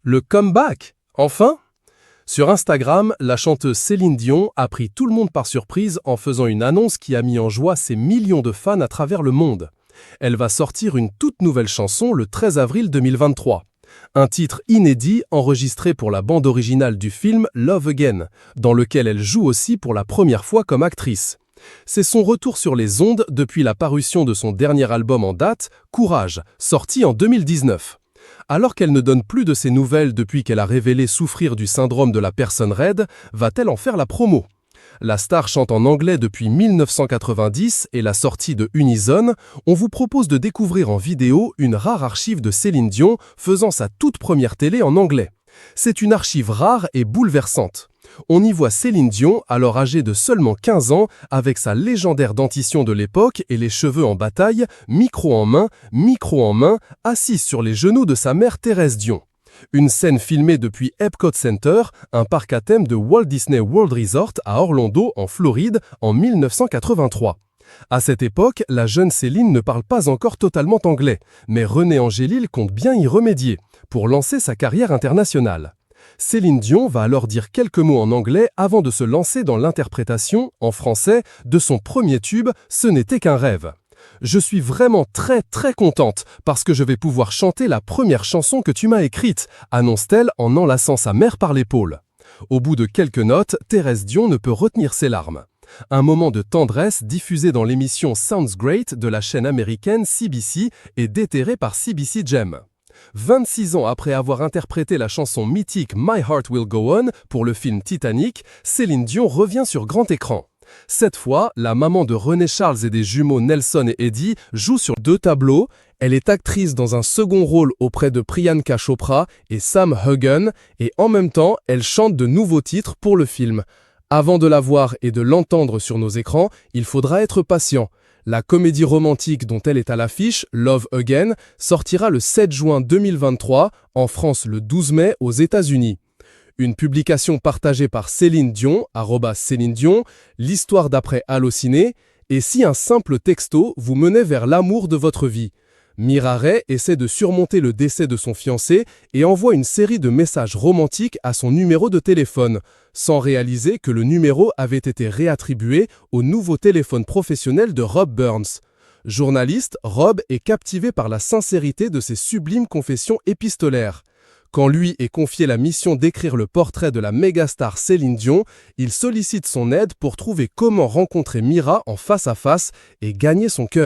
Le comeback, enfin? Sur Instagram, la chanteuse Céline Dion a pris tout le monde par surprise en faisant une annonce qui a mis en joie ses millions de fans à travers le monde. Elle va sortir une toute nouvelle chanson le 13 avril 2023. Un titre inédit enregistré pour la bande originale du film Love Again, dans lequel elle joue aussi pour la première fois comme actrice. C'est son retour sur les ondes depuis la parution de son dernier album en date, Courage, sorti en 2019. Alors qu'elle ne donne plus de ses nouvelles depuis qu'elle a révélé souffrir du syndrome de la personne raide, va-t-elle en faire la promo? La star chante en anglais depuis 1990 et la sortie de Unison, on vous propose de découvrir en vidéo une rare archive de Céline Dion faisant sa toute première télé en anglais. C'est une archive rare et bouleversante. On y voit Céline Dion, alors âgée de seulement 15 ans, avec sa légendaire dentition de l'époque et les cheveux en bataille, micro en main, assise sur les genoux de sa mère Thérèse Dion. Une scène filmée depuis Epcot Center, un parc à thème de Walt Disney World Resort à Orlando, en Floride, en 1983. À cette époque, la jeune Céline ne parle pas encore totalement anglais, mais René Angélil compte bien y remédier, pour lancer sa carrière internationale. Céline Dion va alors dire quelques mots en anglais avant de se lancer dans l'interprétation, en français, de son premier tube « Ce n'était qu'un rêve ». Je suis vraiment très contente parce que je vais pouvoir chanter la première chanson que tu m'as écrite, annonce-t-elle en enlaçant sa mère par l'épaule. Au bout de quelques notes, Thérèse Dion ne peut retenir ses larmes. Un moment de tendresse diffusé dans l'émission Sounds Great de la chaîne américaine CBC et déterré par CBC Gem. 26 ans après avoir interprété la chanson mythique My Heart Will Go On pour le film Titanic, Céline Dion revient sur grand écran. Cette fois, la maman de René Charles et des jumeaux Nelson et Eddie joue sur 2 tableaux. Elle est actrice dans un second rôle auprès de Priyanka Chopra et Sam Hagen, et en même temps, elle chante de nouveaux titres pour le film. Avant de la voir et de l'entendre sur nos écrans, il faudra être patient. La comédie romantique dont elle est à l'affiche, Love Again, sortira le 7 juin 2023, en France le 12 mai aux États-Unis. Une publication partagée par Céline Dion, @Céline Dion, l'histoire d'après Allociné, et si un simple texto vous menait vers l'amour de votre vie. Mira Ray essaie de surmonter le décès de son fiancé et envoie une série de messages romantiques à son numéro de téléphone, sans réaliser que le numéro avait été réattribué au nouveau téléphone professionnel de Rob Burns. Journaliste, Rob est captivé par la sincérité de ses sublimes confessions épistolaires. Quand lui est confié la mission d'écrire le portrait de la mégastar Céline Dion, il sollicite son aide pour trouver comment rencontrer Mira en face à face et gagner son cœur.